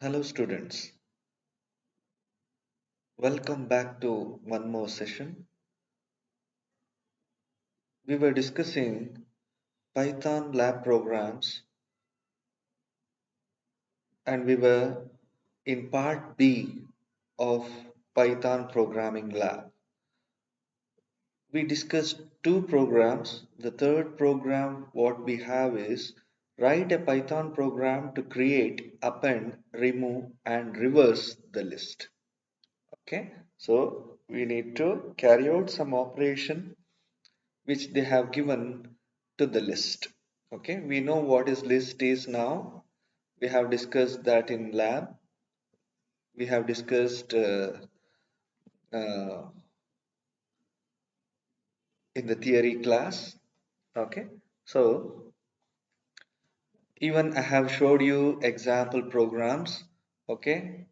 Hello students, welcome back to one more session. We were discussing Python lab programs and we were in part B of Python programming lab. We discussed two programs. The third program what we have is write a Python program to create, append, remove and reverse the list. Okay, so we need to carry out some operation which they have given to the list. Okay, we know what is list is now. We have discussed that in lab. We have discussed uh, in the theory class. Okay, so even I have showed you example programs. Okay,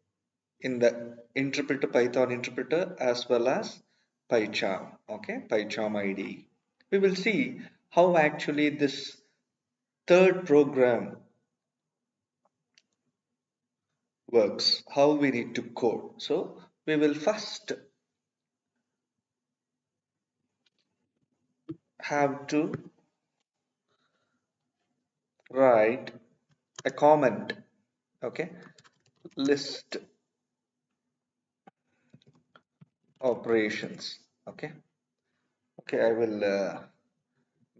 in the interpreter, Python interpreter, as well as PyCharm. Okay, PyCharm IDE. We will see how actually this third program works, how we need to code. So we will first have to write a comment. Okay, list operations. Okay, okay, I will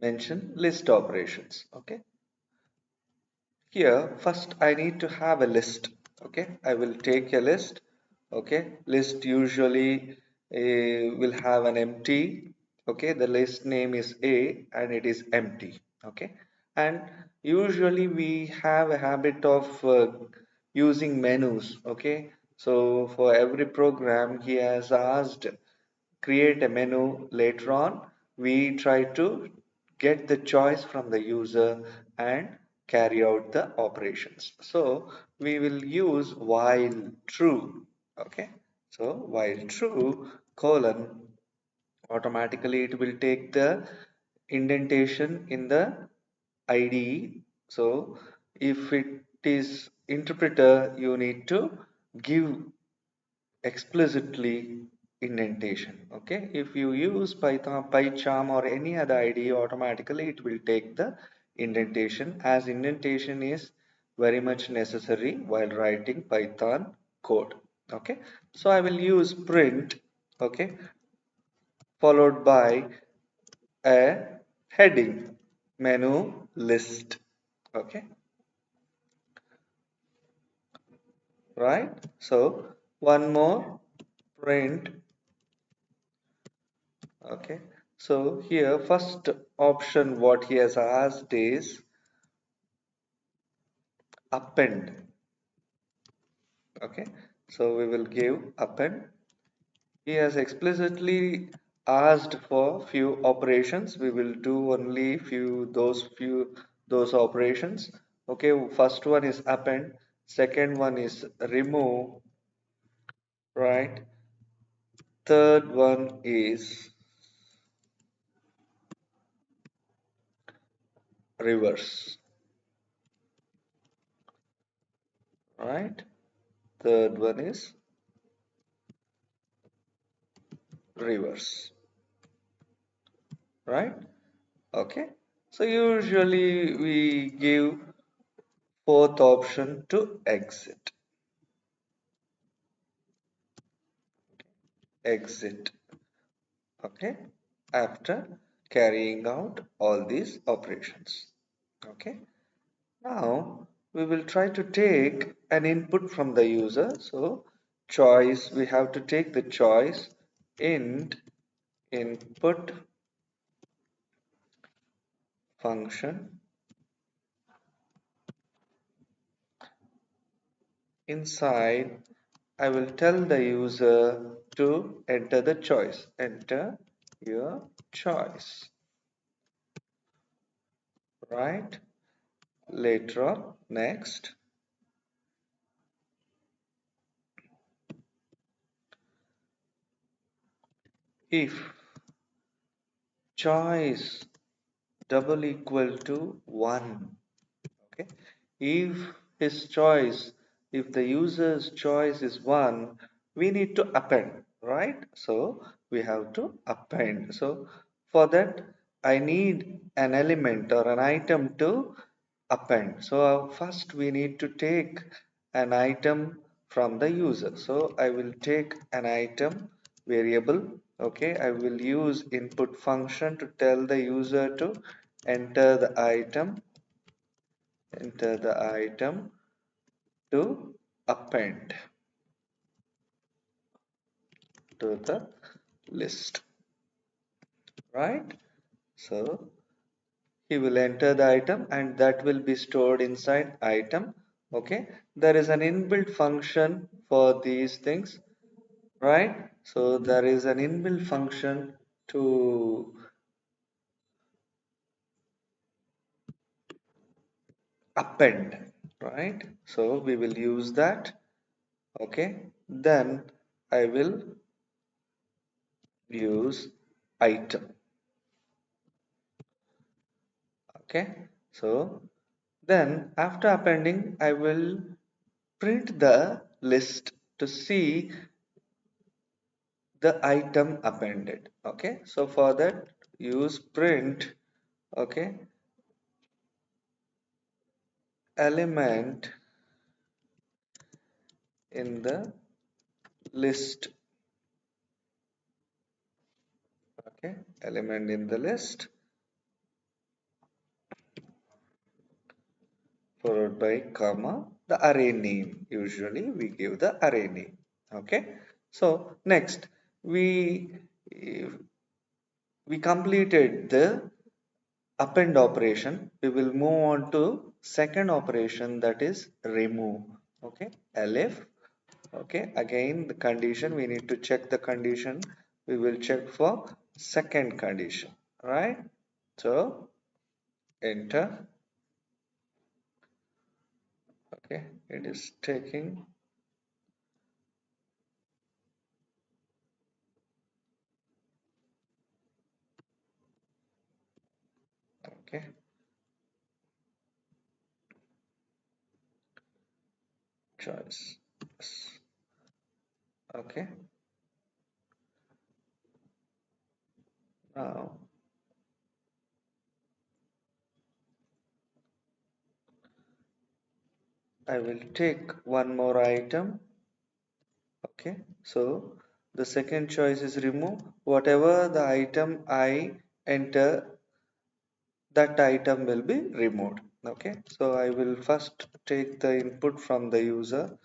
mention list operations. Okay, here first I need to have a list. Okay, I will take a list. Okay, list usually will have an empty. Okay, the list name is A and it is empty. Okay, and usually we have a habit of using menus. Okay, so for every program he has asked create a menu. Later on we try to get the choice from the user and carry out the operations. So we will use while true. Okay, so while true colon, automatically it will take the indentation in the IDE. So if it is interpreter, you need to give explicitly indentation. Okay, if you use Python, PyCharm or any other IDE, automatically it will take the indentation, as indentation is very much necessary while writing Python code. Okay, so I will use print. Okay, followed by a heading menu list. Okay, right, so one more print. Okay, so here first option what he has asked is append. Okay, so we will give append. He has explicitly asked for few operations. We will do only few those operations. Okay, first one is append, second one is remove, right? Third one is reverse, right? Third one is reverse, right? Okay, so usually we give fourth option to exit. Exit. Okay, after carrying out all these operations. Okay, now we will try to take an input from the user. So choice, we have to take the choice int input function. Inside I will tell the user to enter the choice. Enter your choice, right? Later on, next, if choice double equal to 1, okay? If his choice if the user's choice is 1, we need to append, right? So we have to append. So for that, I need an element or an item to append. So first we need to take an item from the user. So I will take an item variable. Okay, I will use input function to tell the user to enter the item, enter the item to append to the list, right? So he will enter the item and that will be stored inside item. Okay, there is an inbuilt function for these things, right? So there is an inbuilt function to append, right? So we will use that. Okay, then I will use item. Okay, so then after appending I will print the list to see the item appended. Okay, so for that use print, okay, element in the list. Okay, element in the list followed by comma the array name. Usually we give the array name. Okay, so next we we completed the append operation. We will move on to second operation, that is remove. Okay, elif. Okay, again the condition, we need to check the condition. We will check for second condition, right? So enter. Okay, it is taking. Okay, choice. Yes. Okay, now I will take one more item. Okay, so the second choice is remove. Whatever the item I enter, that item will be removed. Okay, so I will first take the input from the user.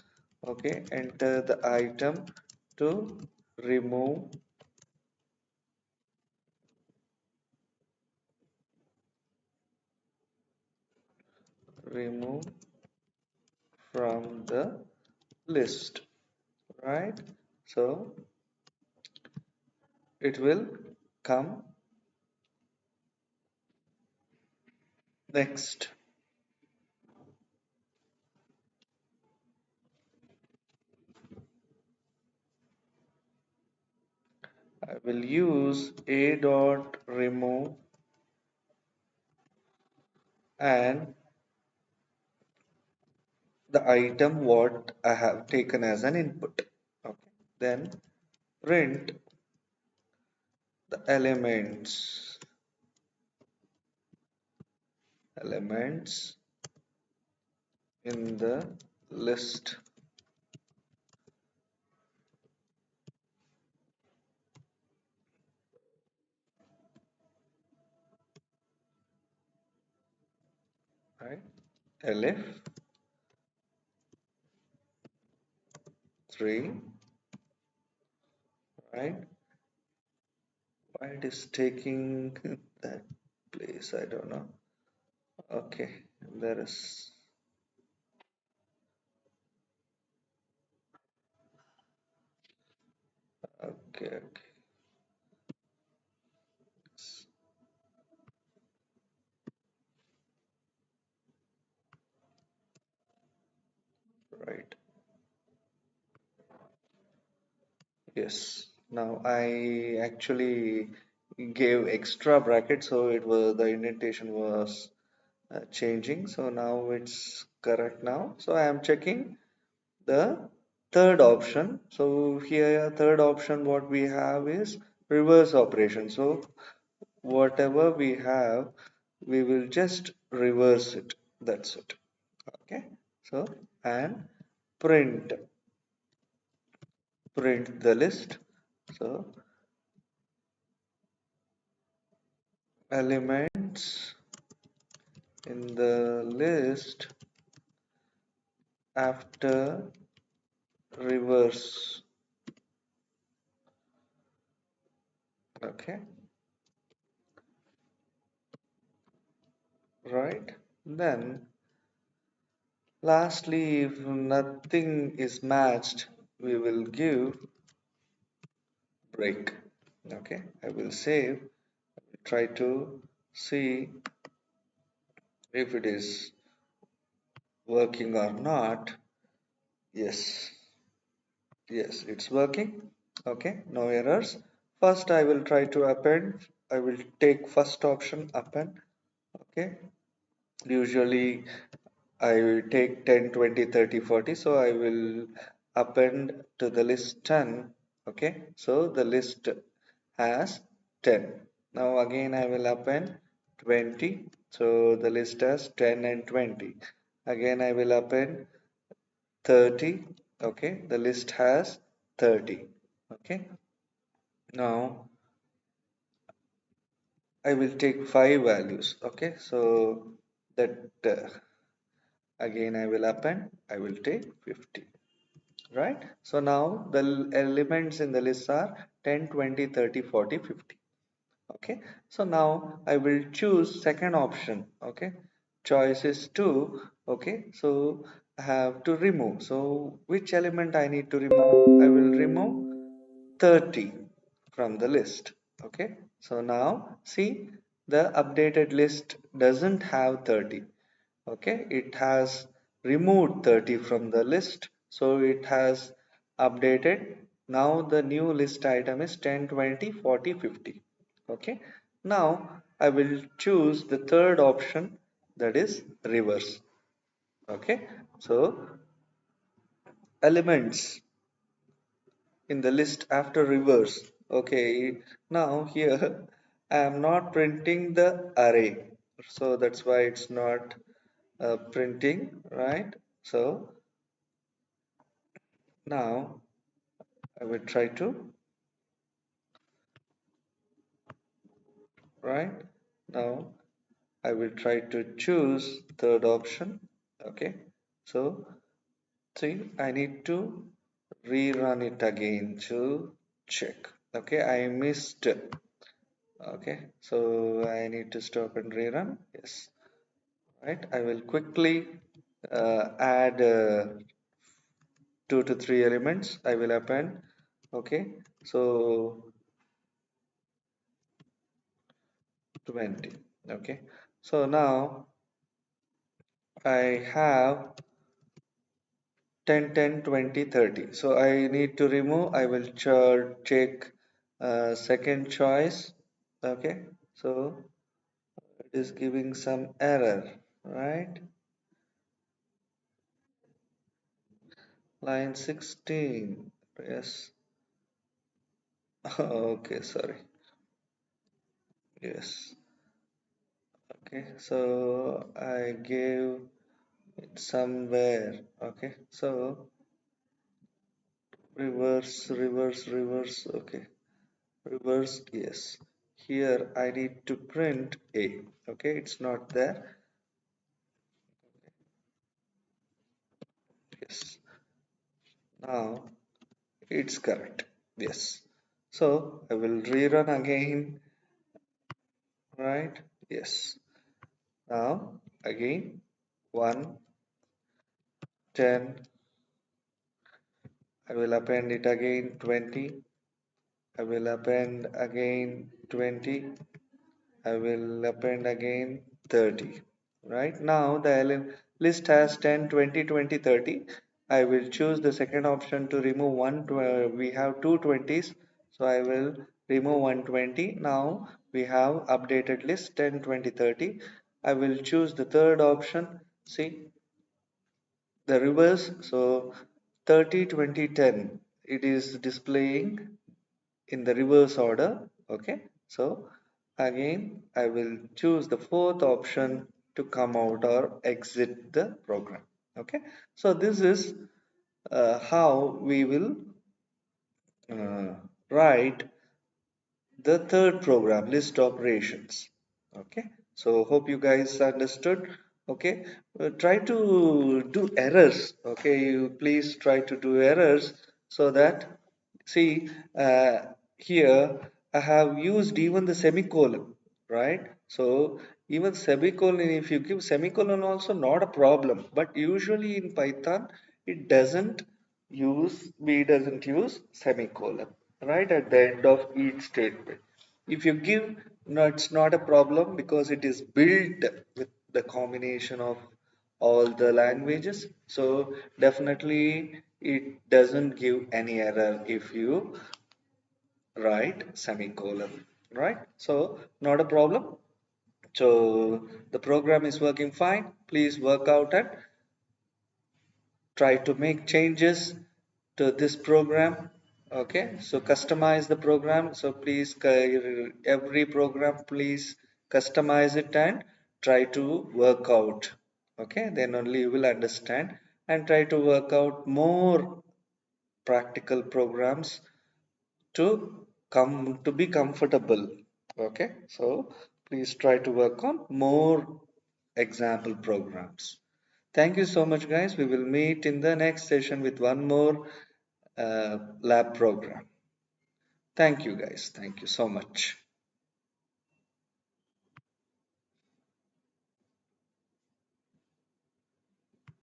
Okay, enter the item to remove, remove from the list, right? So it will come. Next I will use a dot remove and the item what I have taken as an input. Okay, then print the elements in the list, right? Elif 3, right? Why it is taking that place, I don't know. Okay, there is. Okay, okay, right. Yes. Now I actually gave extra bracket, so it was the indentation was changing. So now it's correct now. So I am checking. the third option. So here third option what we have is reverse operation. So whatever we have, we will just reverse it. That's it. Okay. So and print print the list. So elements in the list after reverse. Okay, right. Then lastly, if nothing is matched, we will give break. Okay, I will save, try to see if it is working or not. Yes, yes, it's working. Okay, no errors. First I will try to append. I will take first option append. Okay, usually I will take 10, 20, 30, 40. So I will append to the list 10. Okay, so the list has 10. Now again I will append 20. So the list has 10 and 20. Again I will append 30. Okay, the list has 30. Okay, now I will take 5 values. Okay, so that again I will append, I will take 50. Right, so now the elements in the list are 10, 20, 30, 40, 50. Okay, so now I will choose second option. Okay, choice is 2. Okay, so I have to remove. So which element I need to remove? I will remove 30 from the list. Okay, so now see, the updated list doesn't have 30. Okay, it has removed 30 from the list, so it has updated. Now the new list item is 10, 20, 40, 50. Okay, now I will choose the third option, that is reverse. Okay, so elements in the list after reverse. Okay, now here I am not printing the array, so that's why it's not printing, right? So now I will try to, right? Now I will try to choose third option. Okay, so see, I need to rerun it again to check. Okay, I missed. Okay, so I need to stop and rerun. Yes, right. I will quickly add 2 to 3 elements. I will append. Okay, so 20. Okay, so now I have 10, 10, 20, 30. So I need to remove. I will check second choice. Okay, so it is giving some error, right? Line 16. Yes. Okay, sorry. Yes. Okay, so I gave it somewhere. Okay, so reverse, reverse, reverse. Okay, reverse. Yes. Here I need to print A. Okay, it's not there. Yes. Now it's correct. Yes. So I will rerun again. Right? Yes. Now again 1, 10. I will append it again 20. I will append again 20. I will append again 30. Right now the list has 10, 20, 20, 30. I will choose the second option to remove one. We have two 20s, so I will remove 120. Now we have updated list 10, 20, 30. I will choose the third option. See the reverse. So 30, 20, 10. It is displaying in the reverse order. Okay, so again I will choose the fourth option to come out or exit the program. Okay, so this is how we will uh, write the third program, list operations. Okay, so hope you guys understood. Okay, try to do errors. Okay, you please try to do errors so that, see, here I have used even the semicolon, right? So even semicolon, if you give semicolon also not a problem, but usually in Python it doesn't use semicolon right at the end of each statement. If you give, no, it's not a problem because it is built with the combination of all the languages. So definitely it doesn't give any error if you write semicolon, right? So not a problem. So the program is working fine. Please work out and try to make changes to this program. Okay, so customize the program. So please, every program, please customize it and try to work out. Okay, then only you will understand, and try to work out more practical programs to come to be comfortable. Okay, so please try to work on more example programs. Thank you so much, guys. We will meet in the next session with one more lab program. Thank you, guys. Thank you so much.